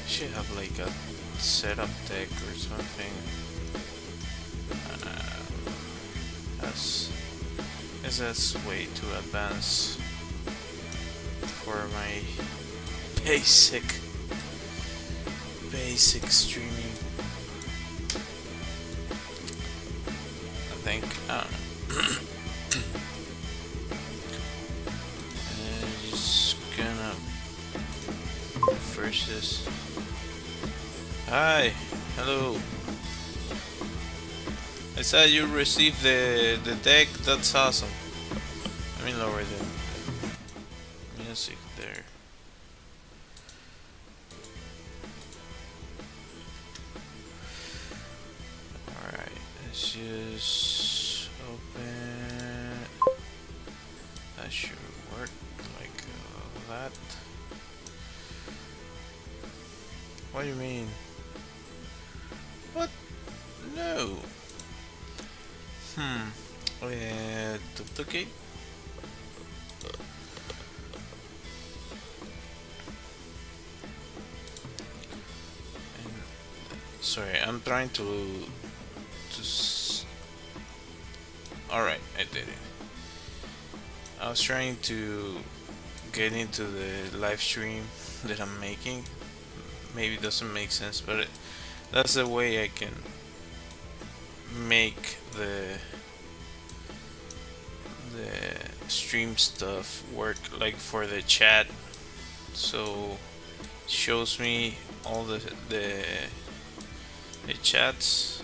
Should have like a setup deck or something. That's Guess that's way too advanced for my basic streaming. I think I don't know. I'm just gonna refresh this. Hi, hello. I saw you received the deck. That's awesome. Let me lower the music there. Alright, let's just open. That should work like that. What do you mean? What? No. Duplicate? Sorry, I'm trying to Alright, I did it. I was trying to get into the live stream that I'm making. Maybe it doesn't make sense, but that's the way I can make the stream stuff work, like for the chat, so it shows me all the chats.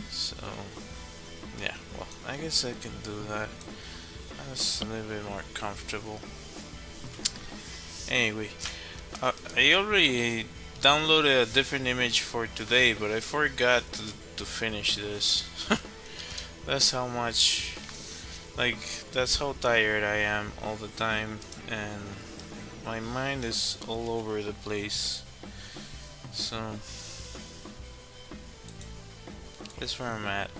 So yeah, well, I guess I can do that. That's a little bit more comfortable. Anyway, I already downloaded a different image for today, but I forgot to finish this. That's how much, like, that's how tired I am all the time, and my mind is all over the place. So that's where I'm at.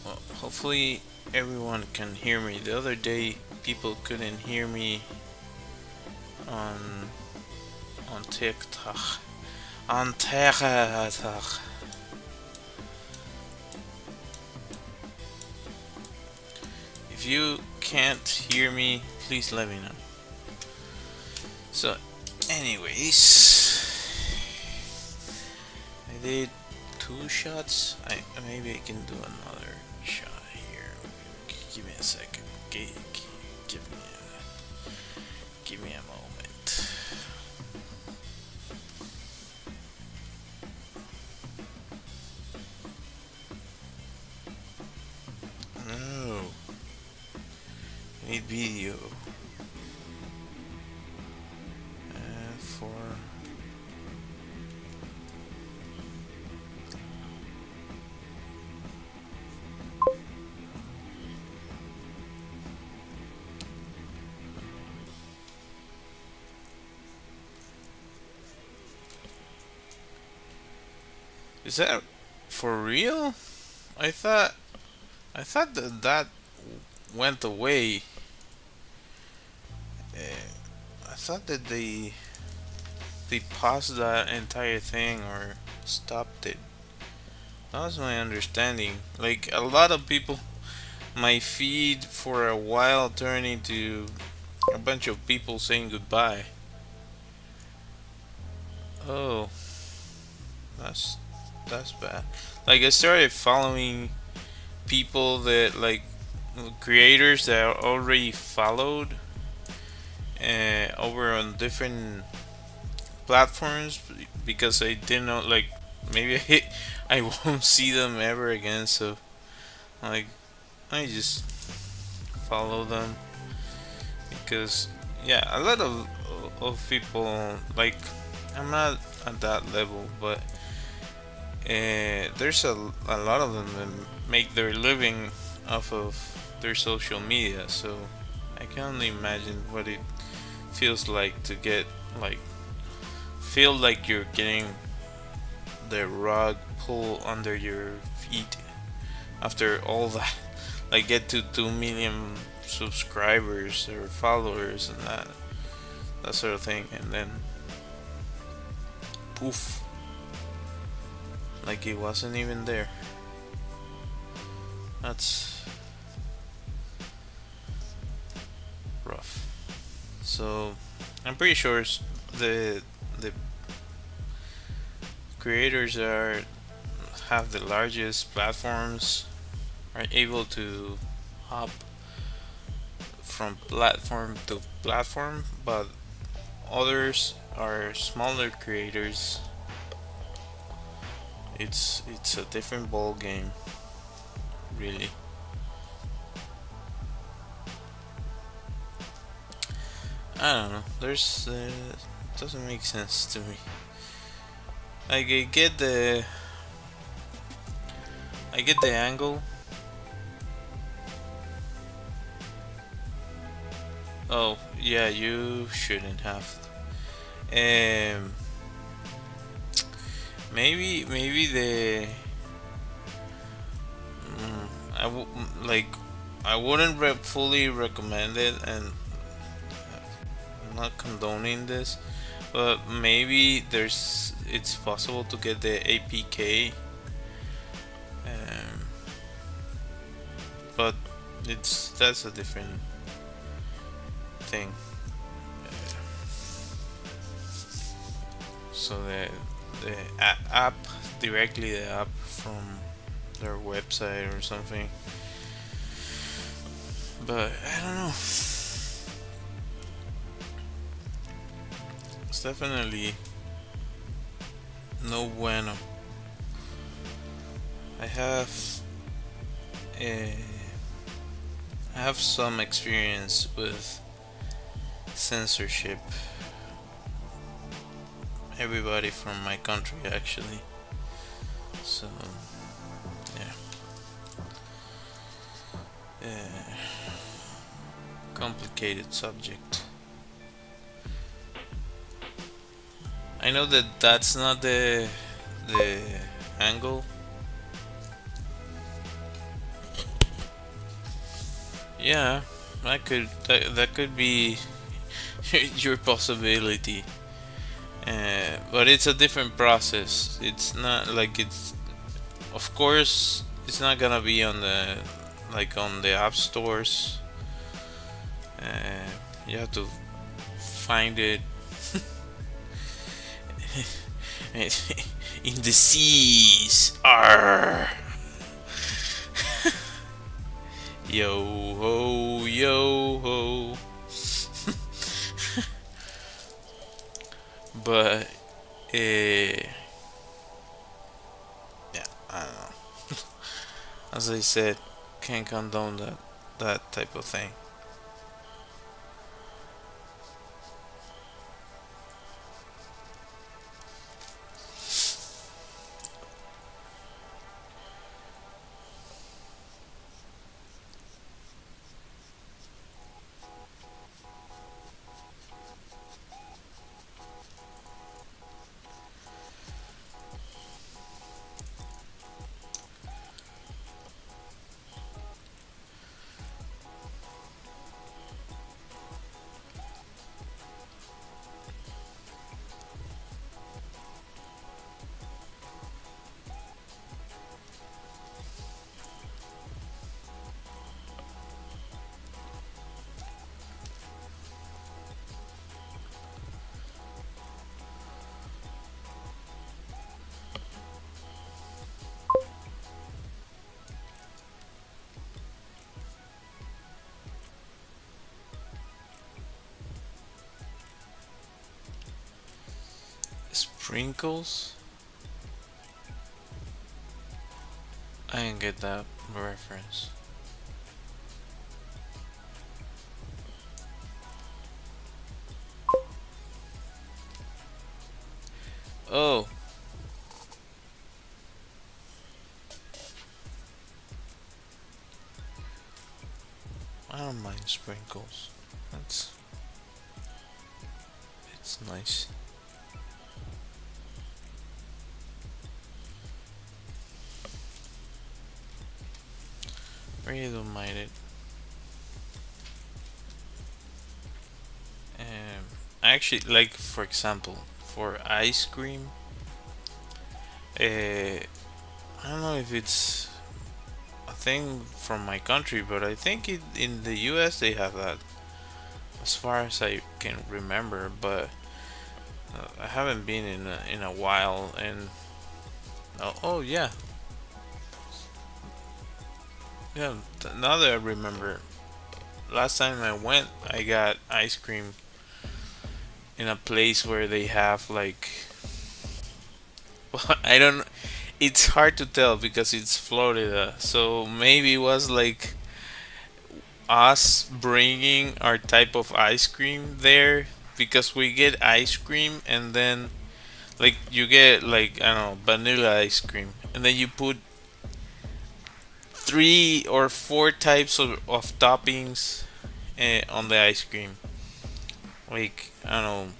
Well, hopefully everyone can hear me. The other day people couldn't hear me on TikTok. On TikTok. If you can't hear me, please let me know. So, anyways, I did 2 shots. Maybe I can do another shot here. Give me a second. Give me a moment. No. I need video. For Is that for real? I thought that went away. I thought that they paused that entire thing or stopped it. That was my understanding. Like a lot of people, my feed for a while turned into a bunch of people saying goodbye. Oh, that's bad. Like I started following people that like creators that I already followed over on different platforms because I didn't know, like, maybe I won't see them ever again, so like I just follow them because yeah, a lot of people, like, I'm not at that level, but there's a lot of them that make their living off of their social media, so I can only imagine what it feels like to get, like, feel like you're getting the rug pulled under your feet after all that, like get to 2 million subscribers or followers and that sort of thing, and then poof, like it wasn't even there. That's rough. So I'm pretty sure the creators are have the largest platforms are able to hop from platform to platform, but others are smaller creators. It's a different ball game, really. I don't know. There's doesn't make sense to me. Like I get the angle. Oh yeah, you shouldn't have. Um, maybe the like I wouldn't fully recommend it, and I'm not condoning this, but maybe it's possible to get the APK, um, but that's a different thing. So the app directly the app from their website or something, but I don't know. It's definitely no bueno. I have a I have some experience with censorship. Everybody from my country, actually. So, yeah. Uh, Complicated subject. I know that that's not the angle. Yeah, that could be your possibility. But it's a different process. It's not like it's. Of course, it's not gonna be on the like on the app stores. You have to find it in the seas. Arr. Yo ho, yo ho. But yeah, I don't know. As I said, can't condone that type of thing. Sprinkles? I didn't get that reference. Oh, I don't mind sprinkles. That's it's nice. really don't mind it. Um, Actually, like for example, for ice cream, I don't know if it's a thing from my country, but I think in the U.S. they have that, as far as I can remember. But I haven't been in a while, and oh yeah, yeah. Now that I remember, last time I went, I got ice cream in a place where they have like I don't. It's hard to tell because it's Florida, so maybe it was like us bringing our type of ice cream there because we get ice cream and then like you get like I don't know vanilla ice cream and then you put three or four types of toppings on the ice cream like I don't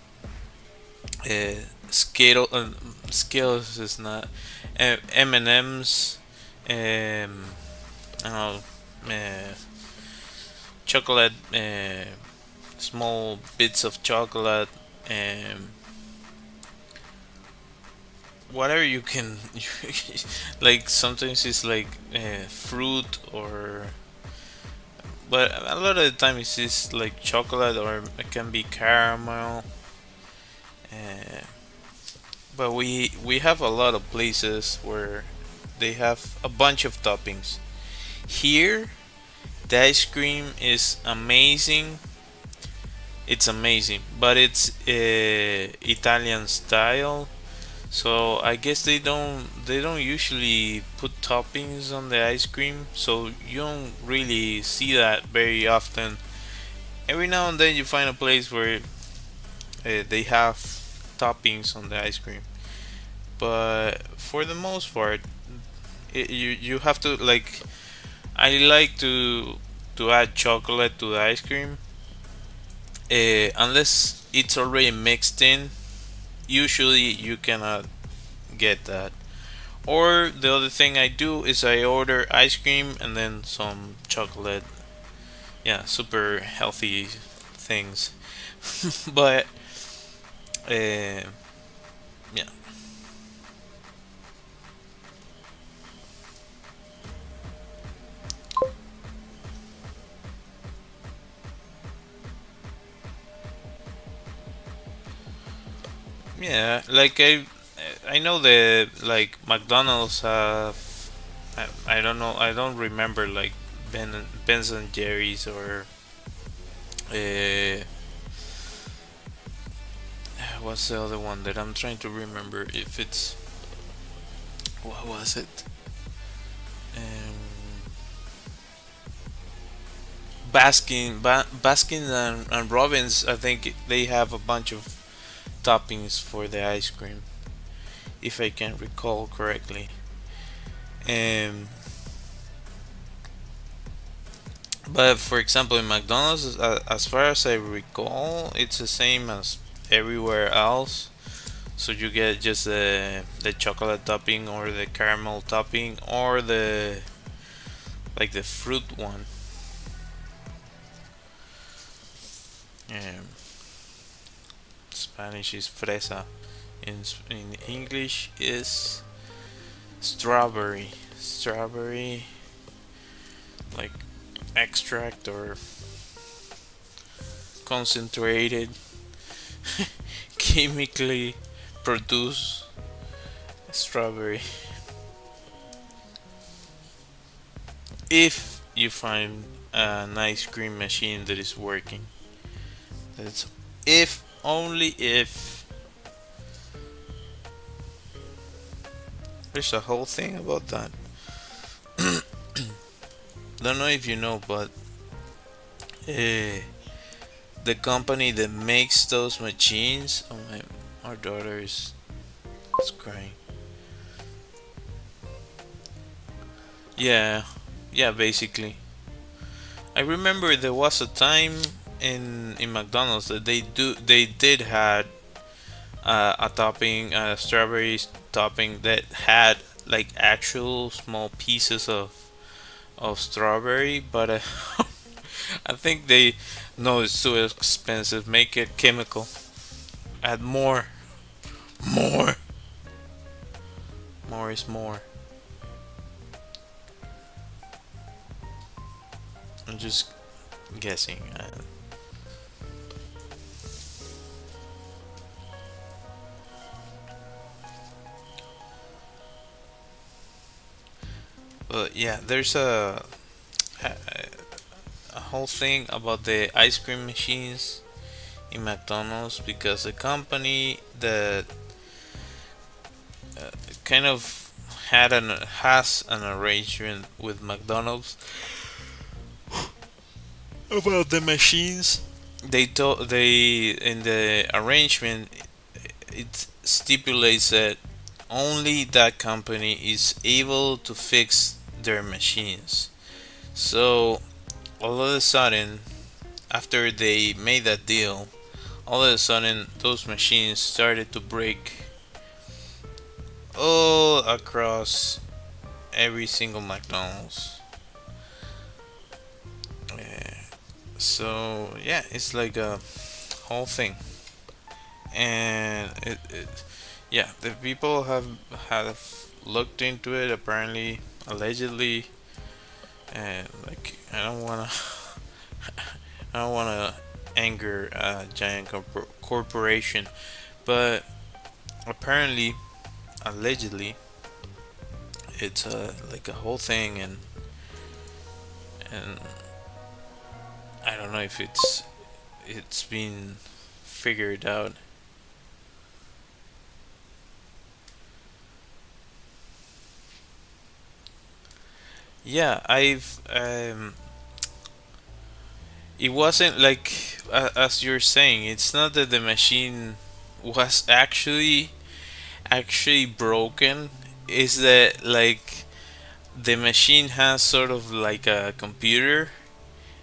know Skittles is not M&M's I don't know chocolate small bits of chocolate and whatever you can like sometimes it's like fruit or but a lot of the time it's just like chocolate or it can be caramel uh, but we have a lot of places where they have a bunch of toppings here. The ice cream is amazing. It's amazing, but it's Italian style. So I guess they don't usually put toppings on the ice cream, so you don't really see that very often. Every now and then you find a place where they have toppings on the ice cream, but for the most part, you have to like. I like to add chocolate to the ice cream, unless it's already mixed in. Usually you cannot get that. Or the other thing I do is I order ice cream and then some chocolate. Yeah, super healthy things. But uh, yeah, yeah. Like I know that like McDonald's have. I don't know. I don't remember like Ben's and Jerry's or uh, what's the other one that I'm trying to remember if it's what was it? Um, Baskin and Robbins. I think they have a bunch of toppings for the ice cream, if I can recall correctly. Um, but for example, in McDonald's, as far as I recall, it's the same as everywhere else. So you get just the chocolate topping or the caramel topping or the like the fruit one. Um, Spanish is fresa. In English is strawberry. Strawberry like extract or concentrated chemically produced strawberry. If you find an ice cream machine that is working, that's if only if there's a whole thing about that. Don't know if you know, but uh, the company that makes those machines, oh my, our daughter is crying. Yeah, yeah, basically. I remember there was a time in McDonald's that they did had a topping, a strawberry topping that had like actual small pieces of strawberry, but I think they know it's too expensive. Make it chemical. Add more, more, more is more. I'm just guessing. But yeah, there's a a whole thing about the ice cream machines in McDonald's because the company that kind of has an arrangement with McDonald's about the machines. They in the arrangement it stipulates that only that company is able to fix their machines. So all of a sudden, after they made that deal, all of a sudden those machines started to break all across every single McDonald's. Uh, so yeah, it's like a whole thing, and yeah, the people have looked into it apparently, allegedly, and like I don't wanna anger a giant corporation, but apparently, allegedly, it's like a whole thing, and I don't know if it's been figured out. Yeah, I've it wasn't like as you're saying. It's not that the machine was actually broken. Is that like the machine has sort of like a computer,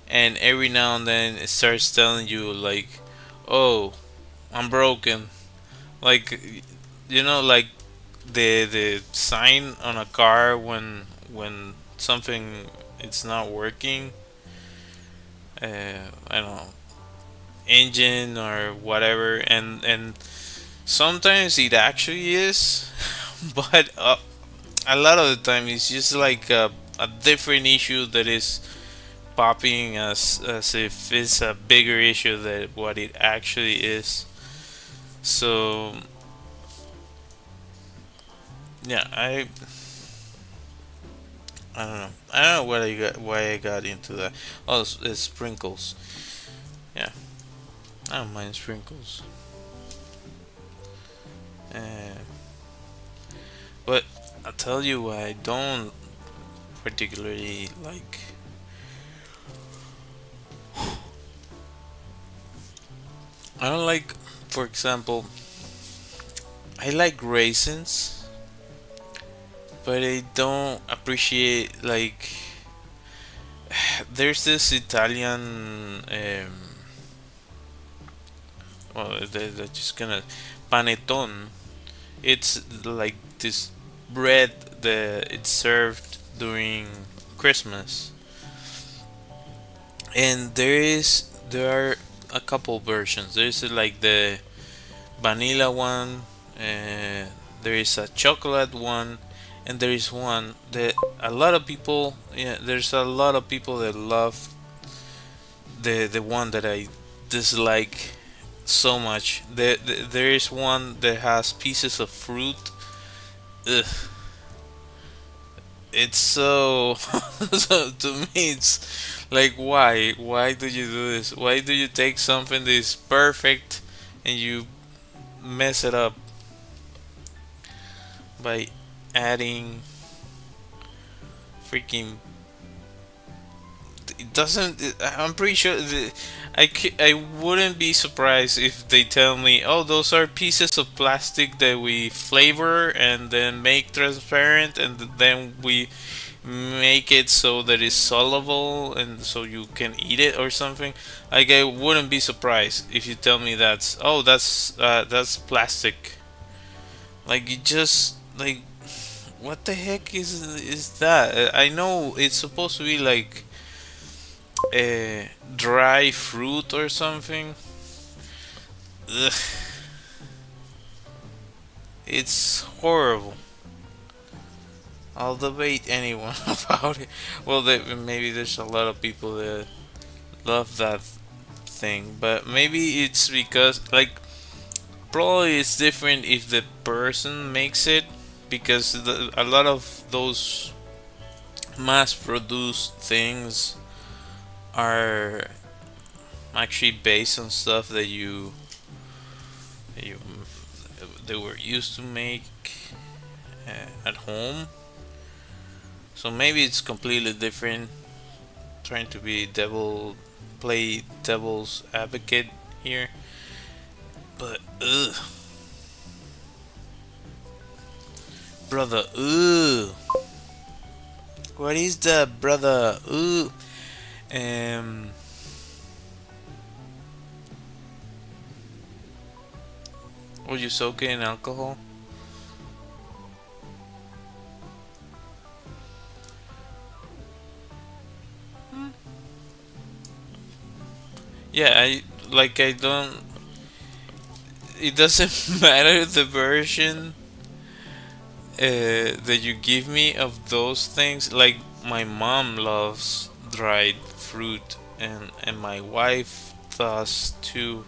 and every now and then it starts telling you like, "Oh, I'm broken." Like like the sign on a car when something it's not working. I don't know, engine or whatever, and sometimes it actually is, but a lot of the time it's just like a different issue that is popping as if it's a bigger issue than what it actually is. So yeah, I don't know. I don't know what I got why I got into that. Oh, it's sprinkles. Yeah, I don't mind sprinkles. Uh, but I'll tell you what I don't particularly like. I don't like, for example, I like raisins, but I don't appreciate like. There's this Italian. Well, they're just gonna panettone. It's like this bread that it's served during Christmas, and there are a couple versions. There's like the vanilla one, there is a chocolate one, and there is one that a lot of people. Yeah, there's a lot of people that love the one that I dislike so much. There is one that has pieces of fruit. Ugh, it's so, so to me it's like why do you do this? Why do you take something that is perfect and you mess it up by adding freaking it doesn't I'm pretty sure I wouldn't be surprised if they tell me, oh, those are pieces of plastic that we flavor and then make transparent, and then we make it so that it's soluble and so you can eat it or something. Like, I wouldn't be surprised if you tell me that's plastic. Like, you just like What the heck is that? I know it's supposed to be like dry fruit or something. Ugh, it's horrible. I'll debate anyone about it. Well, maybe there's a lot of people that love that thing, but maybe it's because like probably it's different if the person makes it because a lot of those mass-produced things are actually based on stuff that you they were used to make at home. So maybe it's completely different. Trying to be play devil's advocate here, but ugh, brother, ugh. What is that, brother? Ugh. Um. Would you soak it in alcohol? Yeah, I don't. It doesn't matter the version that you give me of those things. Like my mom loves dried fruit, and my wife does too.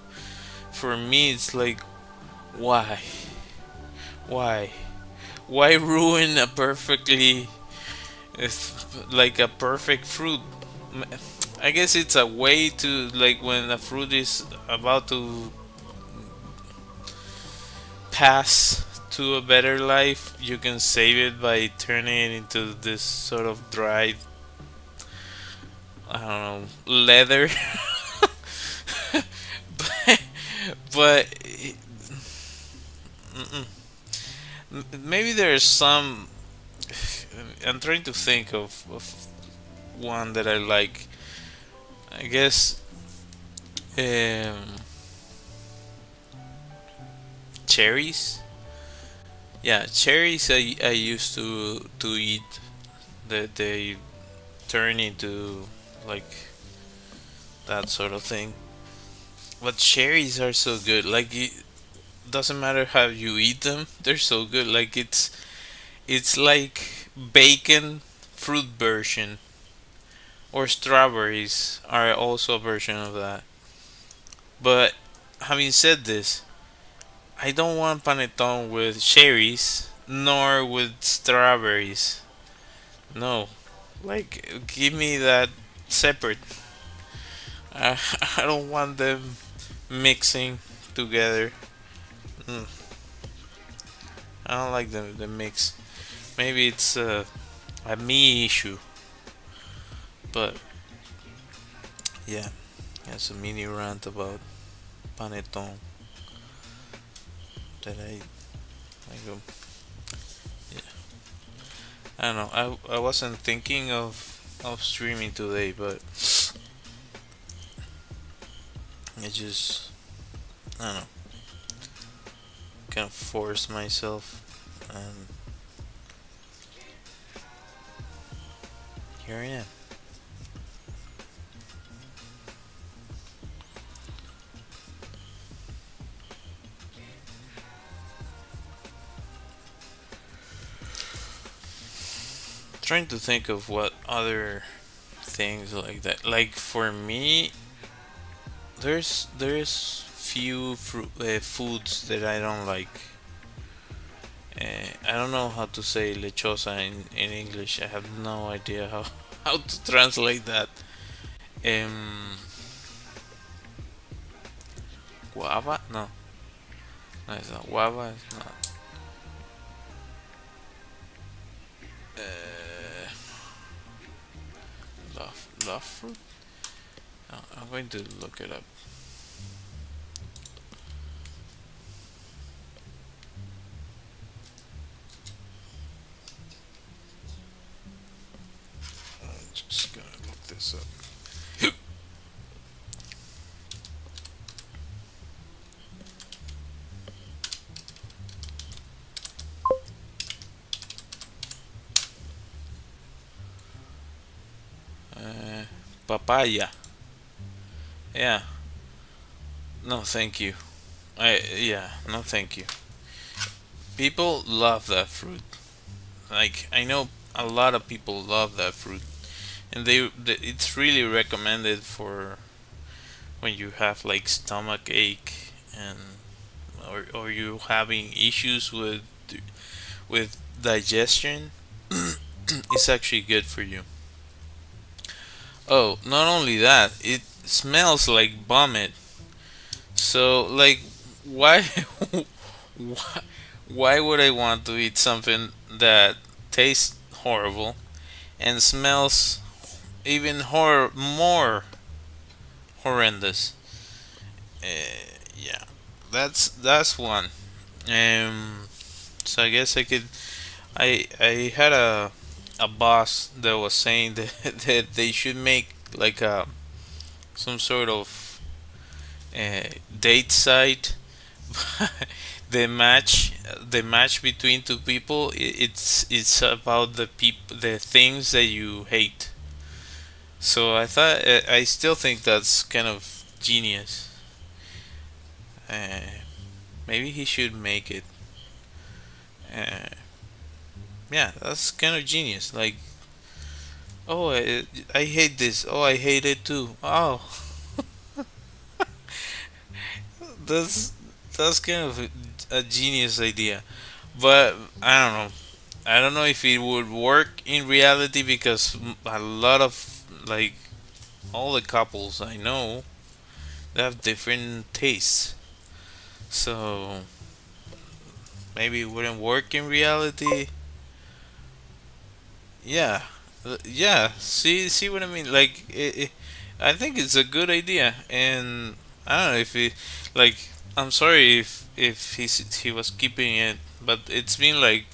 For me, it's like why, why, why ruin a perfectly like a perfect fruit? I guess it's a way to like when a fruit is about to pass to a better life, you can save it by turning it into this sort of dried, I don't know, leather. but, but maybe there's some. I'm trying to think of one that I like. I guess um, cherries. Yeah, cherries. I used to eat that they turn into like that sort of thing. But cherries are so good. Like it doesn't matter how you eat them, they're so good. Like it's like bacon fruit version, or strawberries are also a version of that. But having said this, I don't want panettone with cherries nor with strawberries. No, like give me that separate. I, I don't want them mixing together. Mm, I don't like the mix. Maybe it's a me issue, but yeah, that's a mini rant about panettone that I go. Yeah, I don't know. I wasn't thinking of streaming today, but I just I don't know. Kind of forced myself, and here I am. Trying to think of what other things like that. Like for me, there's few foods that I don't like. I don't know how to say lechosa in English. I have no idea how how to translate that. Um, guava? No, no, it's not guava. It's not. Uh, love fruit? No, I'm going to look it up. I'm just gonna look this up. Papaya. Yeah. No, thank you. Yeah. No, thank you. People love that fruit. Like I know a lot of people love that fruit, and it's really recommended for when you have like stomach ache and or you having issues with digestion. It's actually good for you. Oh, not only that, it smells like vomit. So like, why, why, why would I want to eat something that tastes horrible and smells even more horrendous? Yeah, that's one. Um, so I guess I could. I had a boss that was saying that that they should make like a some sort of date site. The match between two people, it's about the things that you hate. So I still think that's kind of genius. uh, Maybe he should make it. uh, yeah, that's kind of genius. Like, oh, I hate this. Oh, I hate it too. Oh, that's that's kind of a genius idea. But I don't know. I don't know if it would work in reality because a lot of like all the couples I know, they have different tastes. So maybe it wouldn't work in reality. Yeah, yeah. See what I mean? Like, I think it's a good idea, and I don't know if it, like, I'm sorry if he was keeping it, but it's been like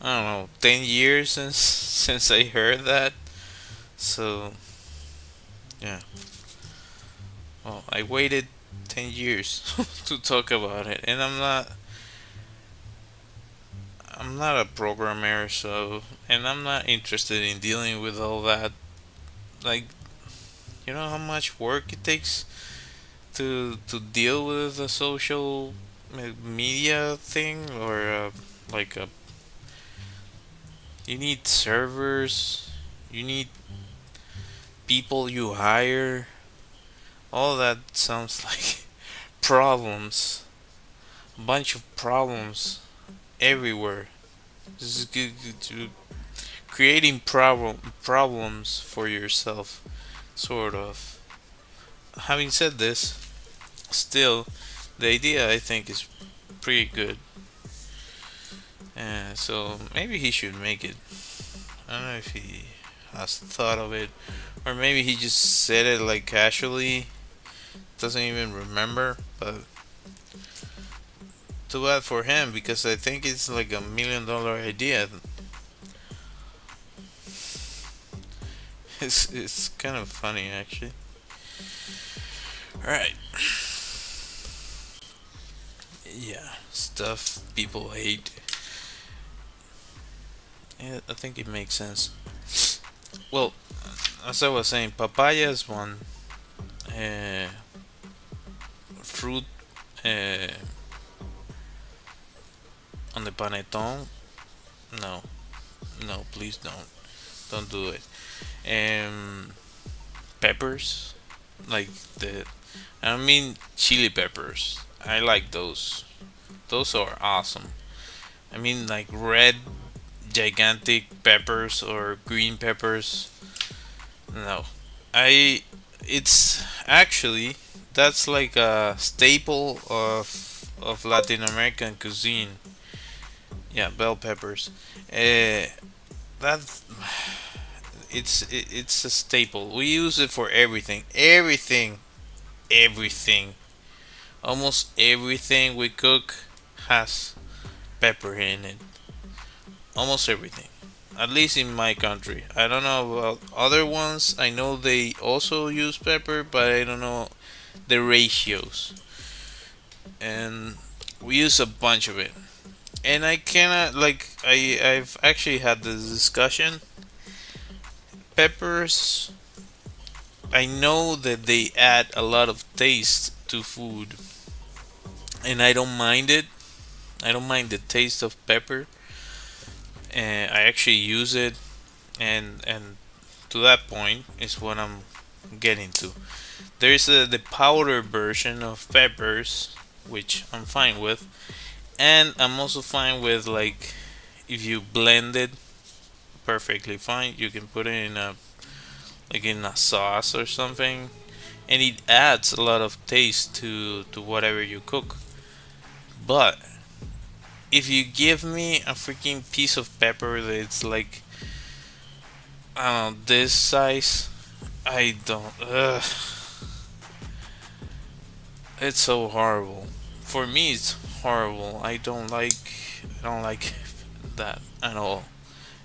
I don't know 10 years since since I heard that. So yeah. Well, I waited 10 years to talk about it, and I'm not a programmer, so and I'm not interested in dealing with all that. Like, you know how much work it takes to deal with a social media thing, or like a you need servers, you need people you hire. All that sounds like problems, a bunch of problems everywhere. This is to creating problems for yourself, sort of. Having said this, still, the idea I think is pretty good. So maybe he should make it. I don't know if he has thought of it, or maybe he just said it like casually, doesn't even remember. But too bad for him because I think it's like $1 million idea. It's kind of funny actually. All right. Yeah, stuff people hate. Yeah, I think it makes sense. Well, as I was saying, papaya is one. Uh, Fruit uh, on the panettone. No, no, please don't do it. Um, Peppers, like the I don't mean chili peppers. I like those. Those are awesome. I mean like red gigantic peppers or green peppers. No, I. It's actually that's like a staple of Latin American cuisine. Yeah, bell peppers. That it's a staple. We use it for everything. Everything. Almost everything we cook has pepper in it. Almost everything. At least in my country. I don't know about other ones. I know they also use pepper, but I don't know the ratios. And we use a bunch of it. And I cannot like I've actually had this discussion. Peppers I know that they add a lot of taste to food, and I don't mind it. I don't mind the taste of pepper, and I actually use it. And to that point is what I'm getting to. There's the powder version of peppers, which I'm fine with, and I'm also fine with like if you blend it perfectly fine. You can put it in a like in a sauce or something, and it adds a lot of taste to whatever you cook. But if you give me a freaking piece of pepper that's like I don't know this size, I don't. It's so horrible. For me, it's horrible. I don't like that at all.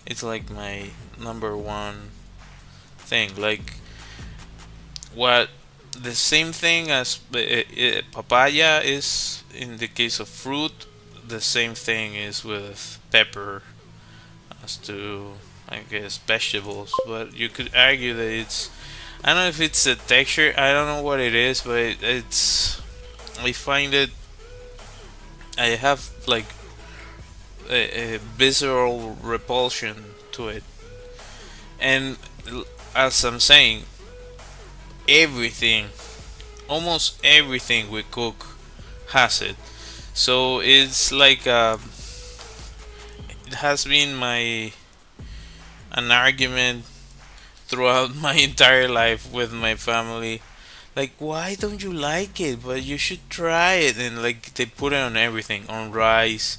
It's like my number one thing. Like what the same thing as papaya is in the case of fruit. The same thing is with pepper as to I guess vegetables. But you could argue that it's I don't know if it's the texture. I don't know what it is, but it's I find it. I have like a visceral repulsion to it, and as I'm saying, everything, almost everything we cook has it. So it's like it has been my an argument throughout my entire life with my family. Like, why don't you like it? But you should try it. And like, they put it on everything, on rice,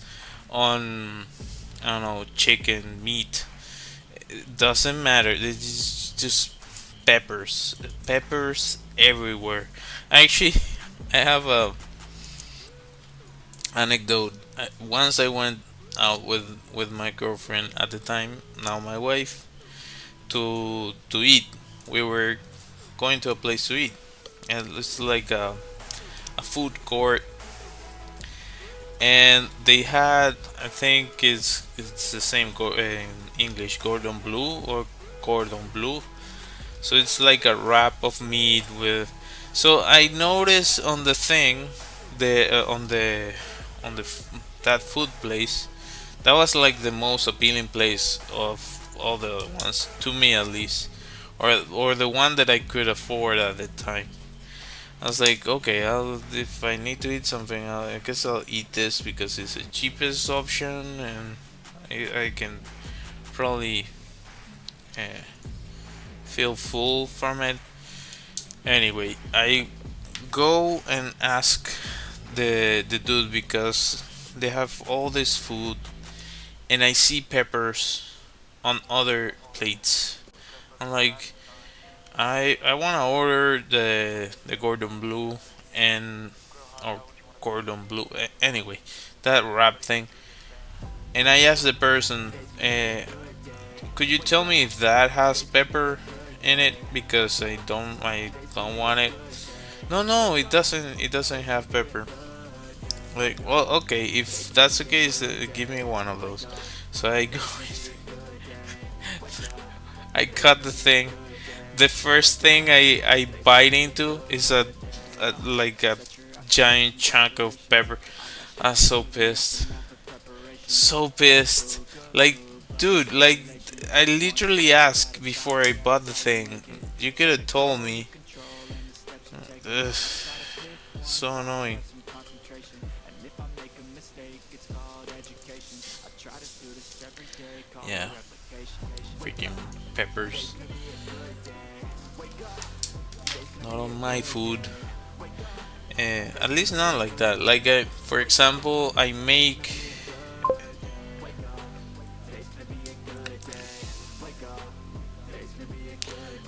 on I don't know, chicken, meat. It doesn't matter. It's just peppers, peppers everywhere. Actually, I have a anecdote. Once I went out with my girlfriend at the time, now my wife, to eat. We were going to a place to eat, and it's like a food court, and they had I think it's the same in English cordon bleu or cordon bleu. So it's like a wrap of meat with. So I noticed on the thing, the on the that food place, that was like the most appealing place of all the other ones to me at least, or the one that I could afford at the time. I was like, okay, if I need to eat something, I guess I'll eat this because it's the cheapest option, and I can probably uh, feel full from it. Anyway, I go and ask the dude because they have all this food, and I see peppers on other plates. I'm like, I want to order the Gordon Blue and or Gordon Blue anyway, that wrap thing. And I asked the person, could you tell me if that has pepper in it because I don't want it. No, no, it doesn't. It doesn't have pepper. Like, well, okay, if that's the case, give me one of those. So I go, I cut the thing. The first thing I bite into is a like a giant chunk of pepper. I'm so pissed. So pissed. Like, dude, like I literally asked before I bought the thing. You could have told me. Ugh, so annoying. Yeah, freaking peppers. Not on my food. At least not like that. Like, for example, I make.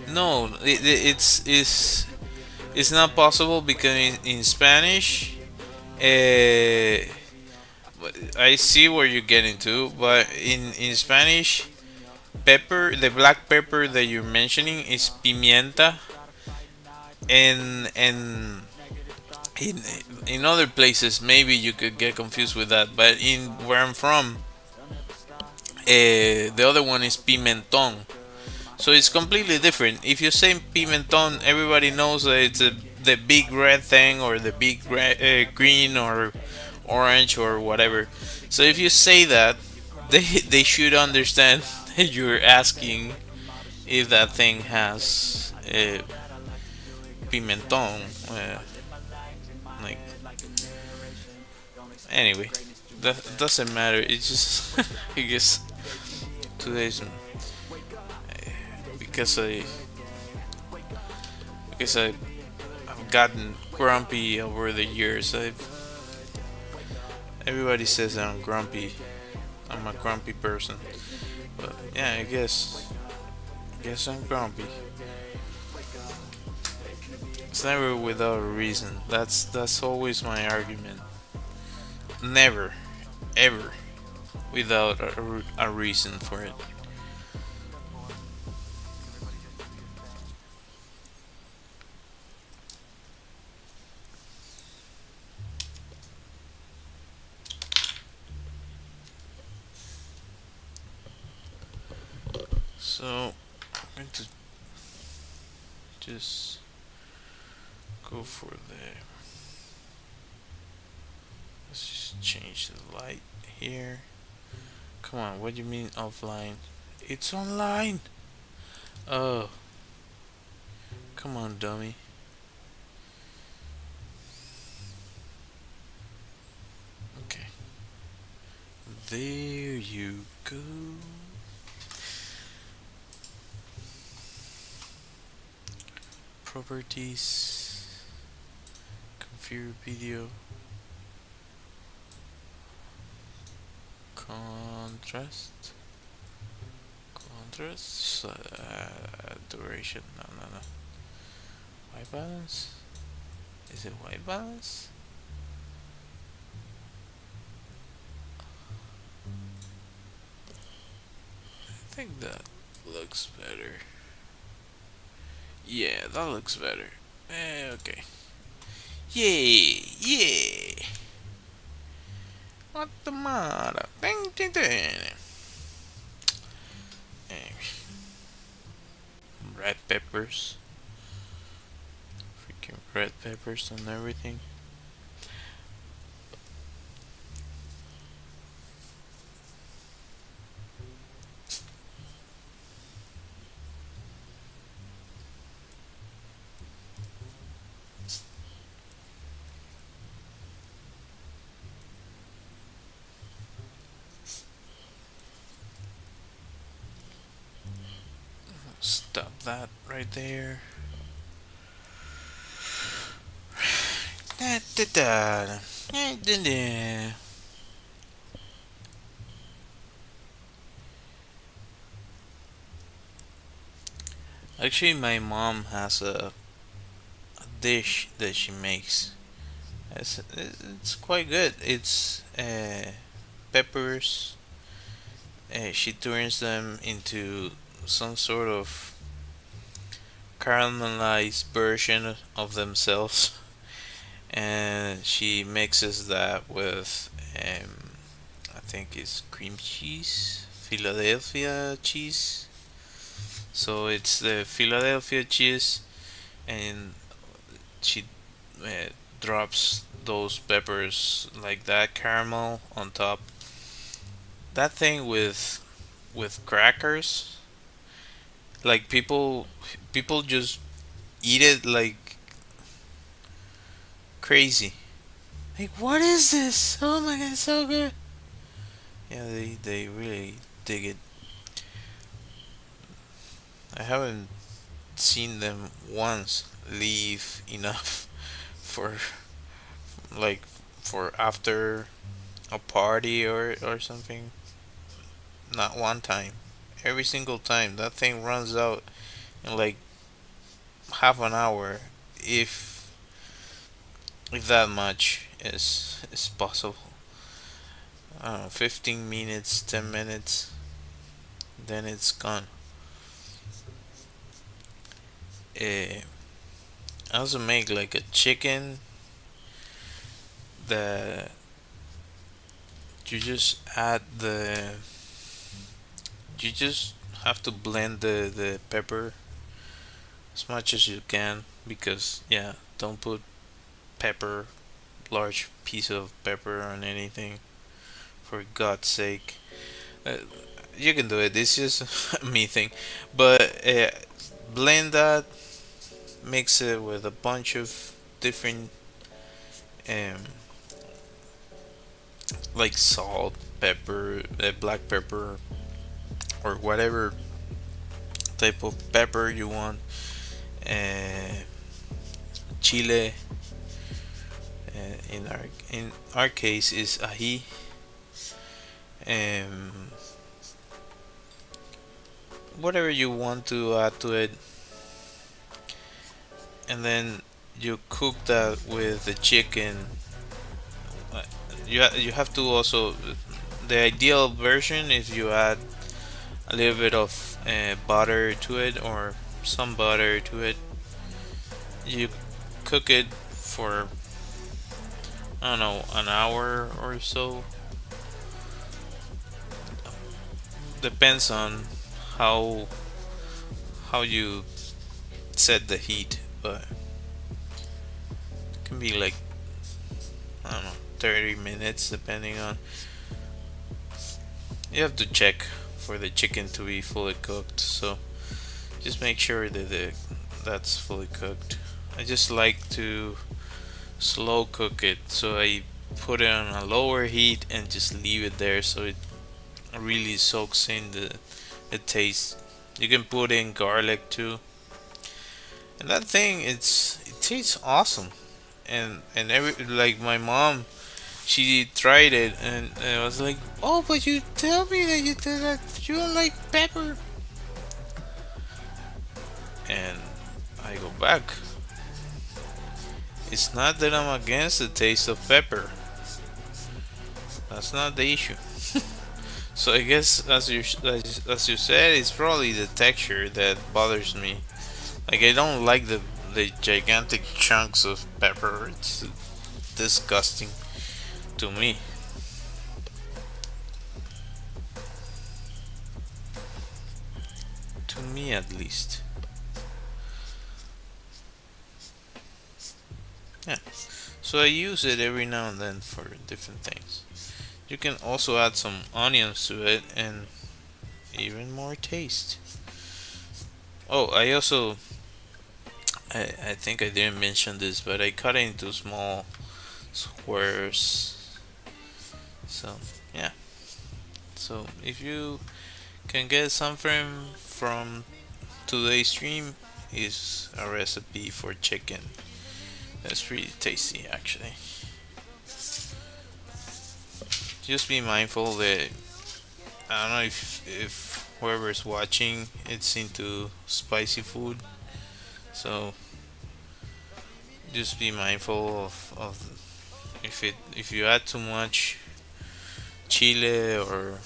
No, it's not possible because in Spanish, uh, I see where you're getting to, but in Spanish, pepper, the black pepper that you're mentioning is pimienta, and in in other places maybe you could get confused with that, but in where I'm from, the other one is pimentón. So it's completely different. If you say pimenton, everybody knows that it's the big red thing or the big green or orange or whatever. So if you say that, they should understand that you're asking if that thing has pimenton. Like anyway, that doesn't matter. It's just I guess today's because I I've gotten grumpy over the years. Everybody says that I'm grumpy. I'm a grumpy person. But yeah, I guess I'm grumpy. It's never without a reason. That's always my argument. Never, ever, without a reason for it. So I'm going to just go for the. Let's just change the light here. Come on, what do you mean offline? It's online. Oh, come on, dummy. Okay, there you go. Properties, configure video, contrast, duration. No, no, no. White balance. Is it white balance? I think that looks better. Yeah, that looks better. Okay. Yay! Yeah! What the matter? Ding, ding, ding. Eh, red peppers. Freaking red peppers and everything. Stop that right there. Da, da, da. Da, da, da. Actually, my mom has a dish that she makes. It's quite good. It's peppers. She turns them into some sort of caramelized version of themselves, and she mixes that with, I think it's cream cheese, Philadelphia cheese. So it's the Philadelphia cheese, and she uh, drops those peppers like that caramel on top. That thing with crackers, like people just eat it like crazy. Like, what is this? Oh my god, it's so good. Yeah, they really dig it. I haven't seen them once leave enough for like for after a party or something. Not one time. Every single time that thing runs out in like half an hour, if if that much is possible. I don't know, 15 minutes, 10 minutes, then it's gone. Eh, I also make like a chicken that you just add the you just have to blend the pepper as much as you can, because yeah, don't put pepper, large piece of pepper on anything, for God's sake. uh, you can do it, it's just a me thing. But blend that, mix it with a bunch of different um, like salt, pepper, black pepper, or whatever type of pepper you want, uh, chile, in our case is ají, um, whatever you want to add to it, and then you cook that with the chicken. Uh, you have to also, the ideal version is you add a little bit of butter to it, or some butter to it. You cook it for, I don't know, an hour or so. Depends on how how you set the heat, but it can be like, I don't know, 30 minutes depending on. You have to check for the chicken to be fully cooked, so just make sure that that's fully cooked. I just like to slow cook it, so I put it on a lower heat and just leave it there so it really soaks in the taste. You can put in garlic too, and that thing, it tastes awesome. And every, like my mom, she tried it, and I was like, "Oh, but you tell me that you did that you don't like pepper." And I go back. It's not that I'm against the taste of pepper. That's not the issue. So I guess, as you said, it's probably the texture that bothers me. Like, I don't like the gigantic chunks of pepper. It's disgusting to me. To me, at least. Yeah. So I use it every now and then for different things. You can also add some onions to it, and even more taste. Oh, I think I didn't mention this, but I cut it into small squares. So yeah. So if you can get something from today's stream, is a recipe for chicken. That's pretty tasty, actually. Just be mindful that, I don't know if whoever's watching it's into spicy food, so just be mindful of if you add too much chile or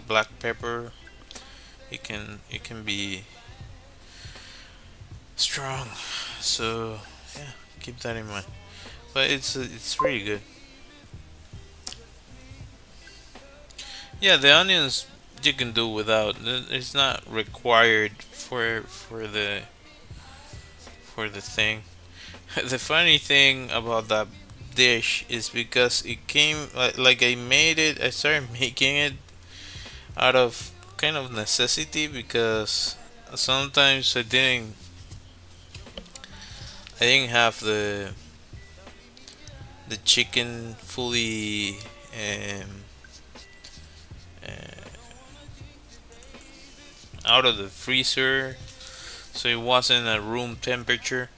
black pepper, it can be strong. So yeah, keep that in mind. But it's pretty good. Yeah, the onions you can do without. It's not required for the thing. The funny thing about that dish is because it came like I made it. I started making it out of kind of necessity, because sometimes I didn't have the chicken fully uh, out of the freezer, so it wasn't at room temperature.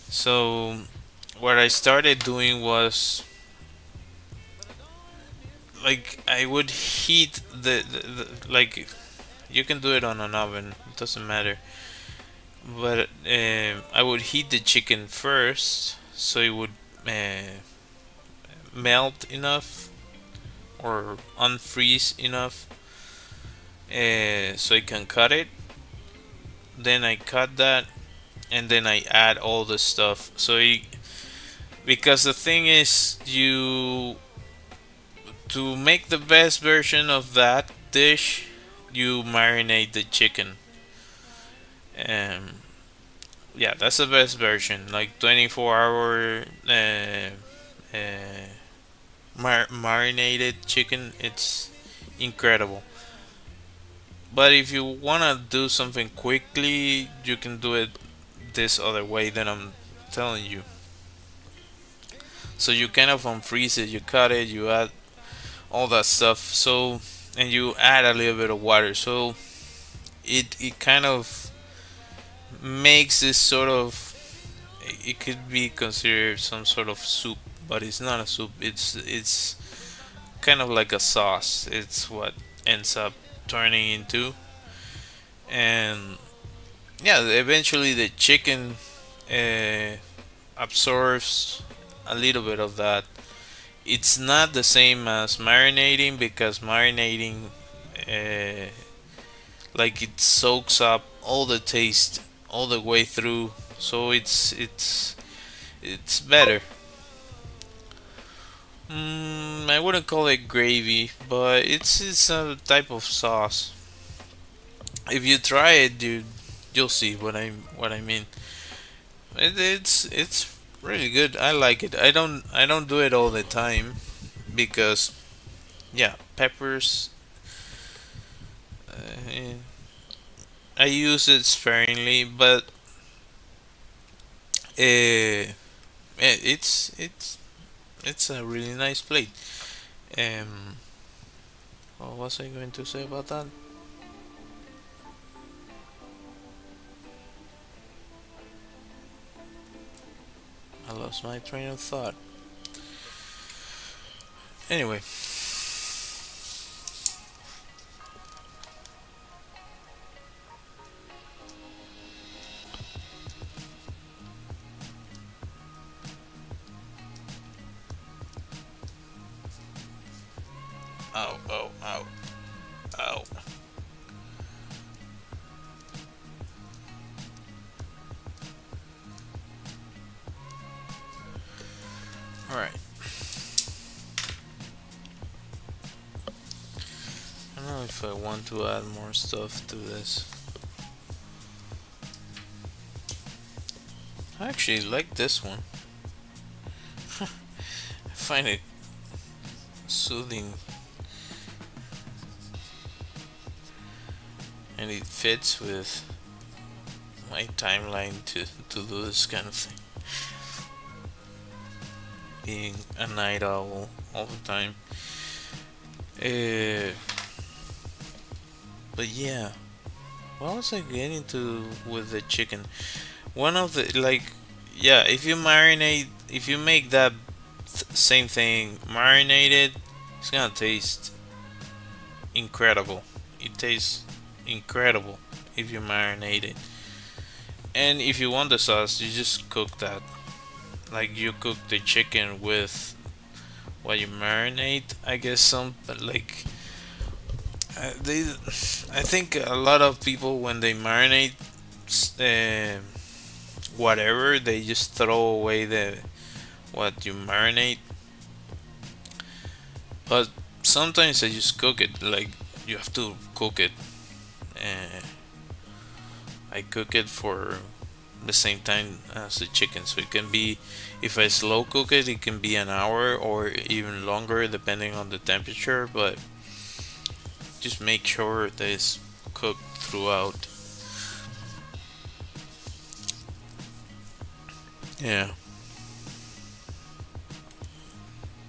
So what I started doing was, like, I would heat the like, you can do it on an oven, it doesn't matter. But I would heat the chicken first, so it would uh, melt enough or unfreeze enough, so I can cut it. Then I cut that, and then I add all the stuff. Because the thing is, you to make the best version of that dish, you marinate the chicken. Um, yeah, that's the best version. Like 24-hour uh, marinated chicken. It's incredible. But if you wanna do something quickly, you can do it this other way that I'm telling you. So you kind of unfreeze it, you cut it, you add all that stuff. So and you add a little bit of water. So it kind of makes this sort of, it could be considered some sort of soup, but it's not a soup. It's kind of like a sauce. It's what ends up turning into, and yeah, eventually the chicken uh, absorbs a little bit of that. It's not the same as marinating because marinating, uh, like it soaks up all the taste all the way through, so it's better. I wouldn't call it gravy, but it's a type of sauce. If you try it, you'll see what I mean. It's really good. I like it. I don't do it all the time because yeah, peppers. Uh, I use it sparingly, but it's a really nice plate. Um, what was I going to say about that? I lost my train of thought. Anyway, ow, ow, ow, ow. All right. I don't know if I want to add more stuff to this. I actually like this one. I find it soothing and it fits with my timeline to do this kind of thing. Being a night owl all the time. Uh, but yeah, what was I getting to with the chicken? One of the like, yeah, if you make that same thing marinated, it's gonna taste incredible. It tastes incredible if you marinate it. And if you want the sauce, you just cook that. Like you cook the chicken with what you marinate. I guess some like they. I think a lot of people when they marinate uh, whatever, they just throw away the what you marinate. But sometimes I just cook it. Like you have to cook it. Uh, I cook it for the same time as the chicken, so it can be, if I slow cook it, it can be an hour or even longer depending on the temperature. But just make sure that it's cooked throughout. Yeah.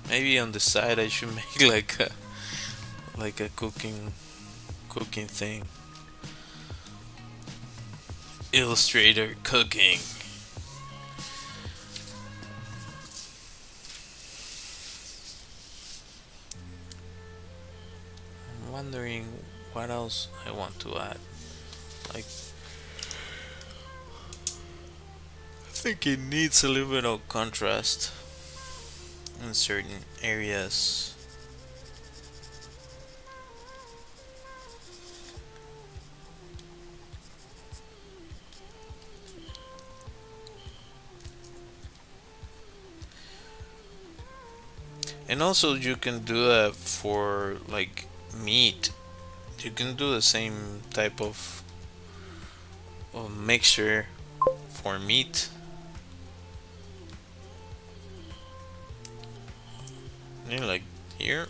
Maybe on the side I should make like a cooking thing. Illustrator cooking. I'm wondering what else I want to add. Like I think it needs a little bit of contrast in certain areas. And also you can do that for like meat. you can do the same type of mixture for meat. You know, like here.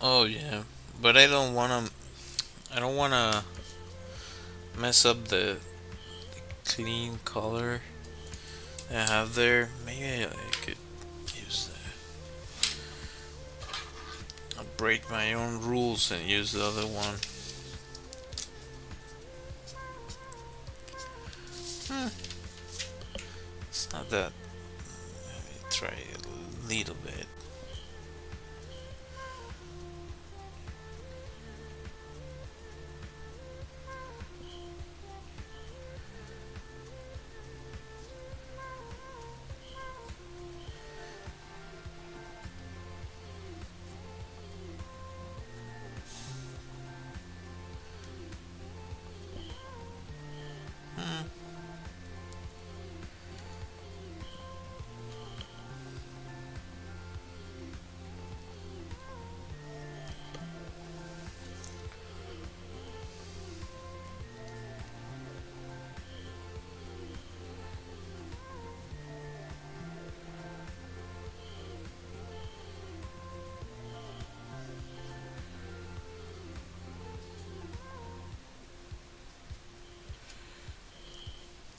Oh yeah, but I don't wanna. I don't wanna mess up the clean color I have there. Maybe I could use I'll break my own rules and use the other one. Hmm, it's not that. Let me try a little bit. Hmm.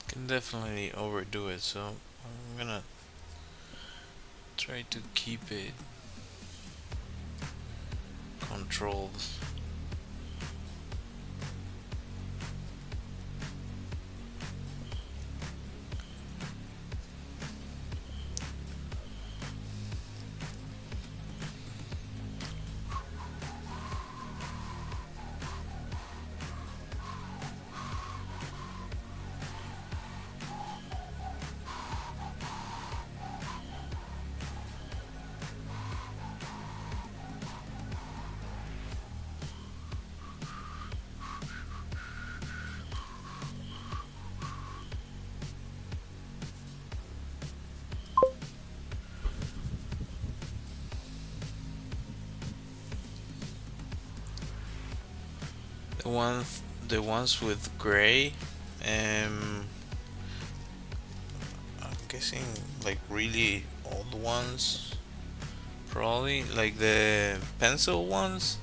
Can definitely overdo it, so I'm gonna try to keep it controlled. The the ones with gray, um, I'm guessing like really old ones, probably like the pencil ones.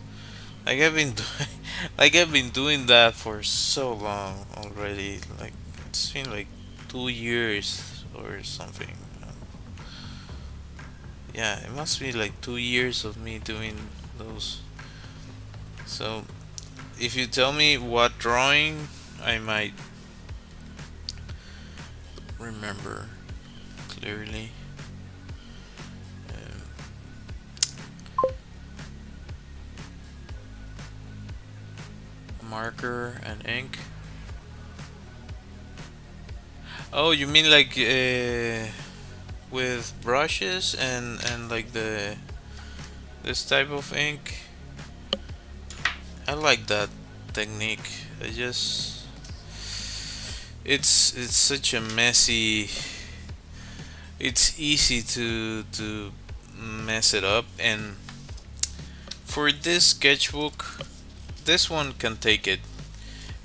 Like I've been doing, like I've been doing that for so long already. Like it's been like 2 years or something. Yeah, it must be like 2 years of me doing those. So if you tell me what drawing, I might remember clearly. Um, Marker and ink. Oh, you mean like with brushes and like the this type of ink? I like that technique. I just it's such a messy. It's easy to mess it up, and for this sketchbook, this one can take it.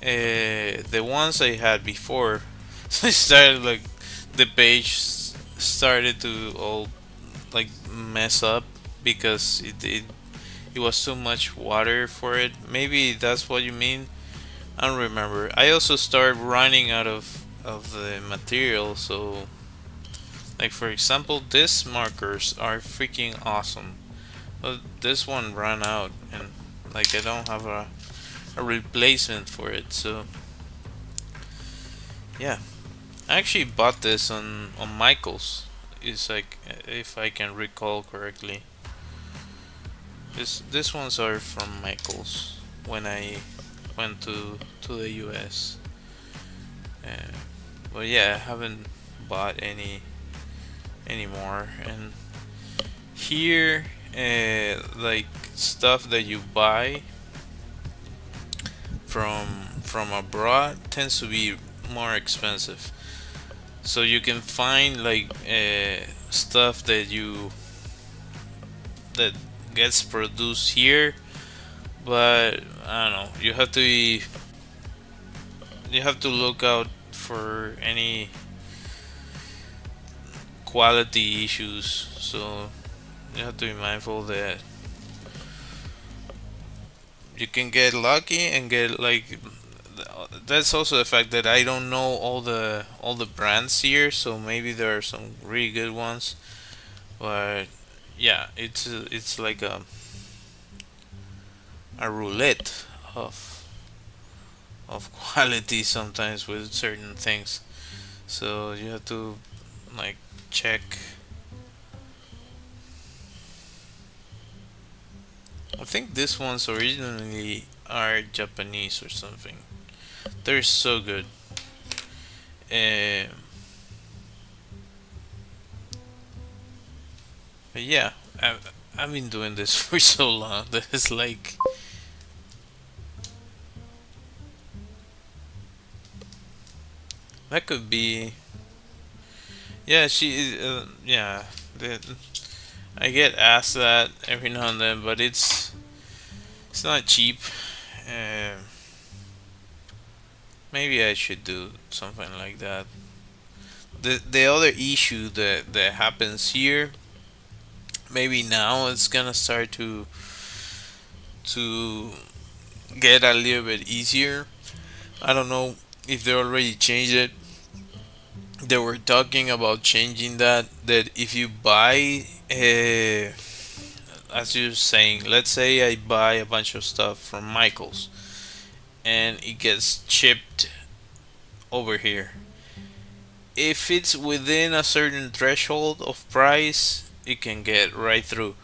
The ones I had before, I started like the page started to all like mess up because it was too much water for it. Maybe that's what you mean. I don't remember. I also started running out of the material, so like for example, these markers are freaking awesome. But this one ran out, and like I don't have a replacement for it. So yeah, I actually bought this on Michael's. It's like if I can recall correctly. This ones are from Michaels when I went to the US. Uh, but yeah, I haven't bought any anymore. And here, like stuff that you buy from abroad tends to be more expensive. So you can find like stuff that gets produced here, but I don't know. You have to look out for any quality issues. So you have to be mindful that you can get lucky and get like that's also the fact that I don't know all the brands here, so maybe there are some really good ones, but yeah, it's like a roulette of quality sometimes with certain things. So you have to like check. I think these ones originally are Japanese or something. They're so good. Um, but yeah, I've been doing this for so long that it's like that could be. Yeah, she is. Yeah, the, I get asked that every now and then, but it's not cheap. Um, maybe I should do something like that. The other issue that happens here, maybe now it's gonna start to get a little bit easier. I don't know if they already changed it. They were talking about changing that if you buy as you're saying, let's say I buy a bunch of stuff from Michaels and it gets shipped over here. If it's within a certain threshold of price, it can get right through.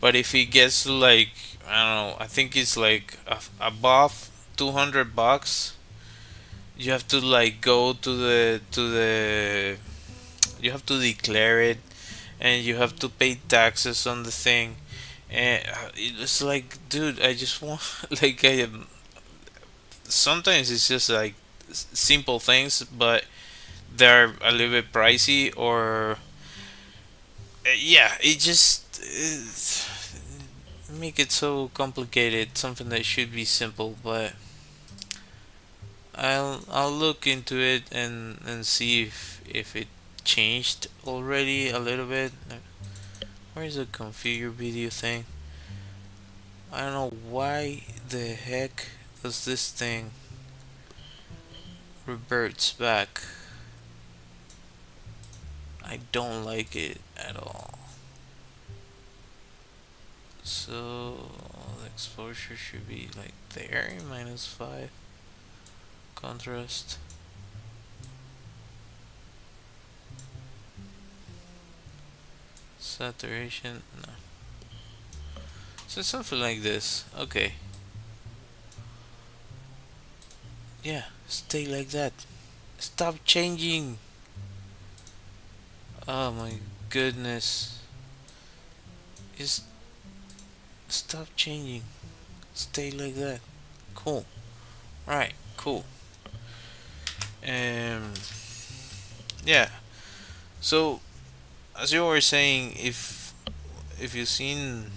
But if it gets to like I don't know, I think it's like above $200, you have to like go to the you have to declare it and you have to pay taxes on the thing. And it's like, dude, I just want like I am. Sometimes it's just like simple things, but they're a little bit pricey, or yeah, it just make it so complicated. Something that should be simple, but I'll look into it and see if it changed already a little bit. Where is the configure video thing? I don't know why the heck does this thing reverts back. I don't like it at all. So the exposure should be like there, -5. Contrast. Saturation. No. So something like this. Okay. Yeah, stay like that. Stop changing. Oh my goodness. Just stop changing. Stay like that. Cool. Right, cool. Um yeah. So as you were saying, if you've seen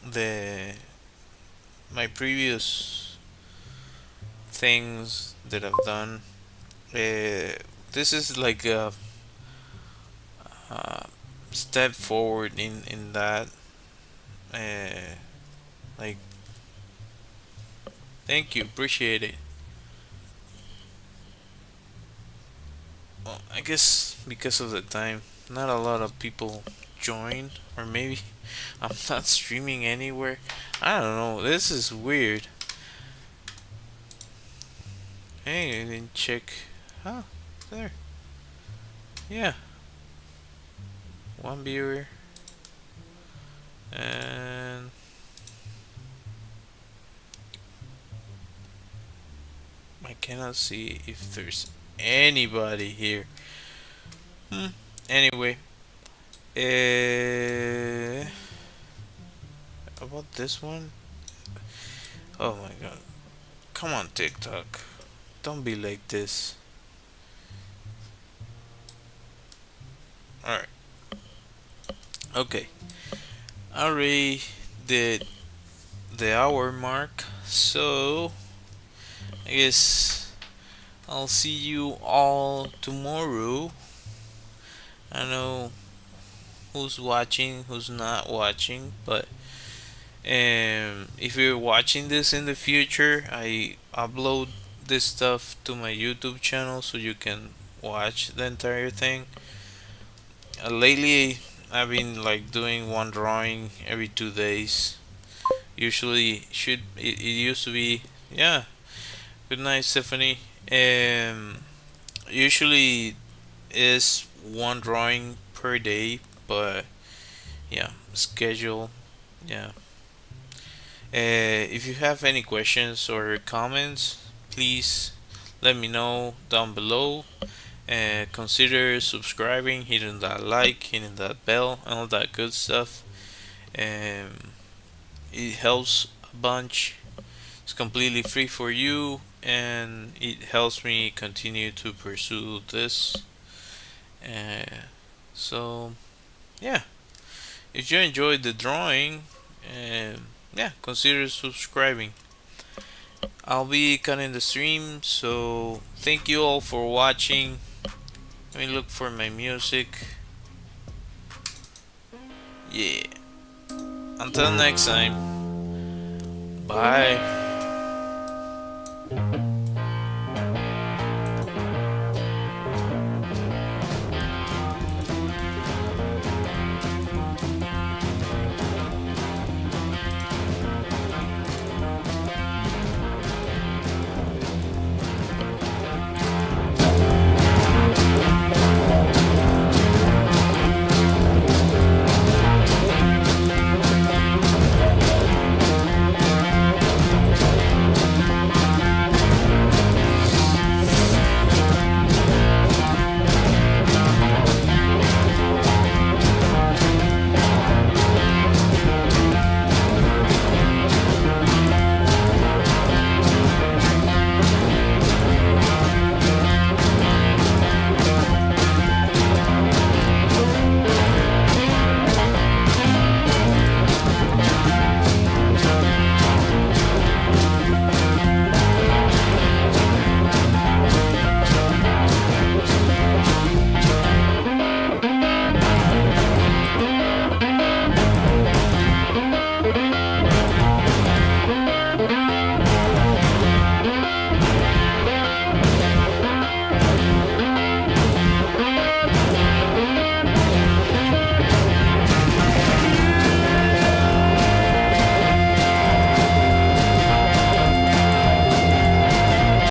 the my previous things that I've done, this is like a step forward in that. Uh, like, thank you, appreciate it. Well, I guess because of the time, not a lot of people join, or maybe I'm not streaming anywhere. I don't know. This is weird. Hey, I didn't check. Oh, there. Yeah, one viewer. And I cannot see if there's anybody here. Hmm. Anyway, uh, about this one. Oh my god. Come on, TikTok. Don't be like this. Alright. Okay. I already did the hour mark. So, I guess I'll see you all tomorrow. I know who's watching, who's not watching, but if you're watching this in the future, I upload this stuff to my YouTube channel so you can watch the entire thing. Lately, I've been like doing one drawing every 2 days. Usually, it used to be, yeah. Good night, Stephanie. Usually is one drawing per day, but yeah, schedule. Yeah. If you have any questions or comments, please let me know down below. Consider subscribing, hitting that like, hitting that bell, and all that good stuff. Um, it helps a bunch. It's completely free for you, and it helps me continue to pursue this. Uh, so, yeah, if you enjoyed the drawing, yeah, consider subscribing. I'll be cutting the stream, so thank you all for watching. Let me look for my music. Yeah. Until next time. Bye.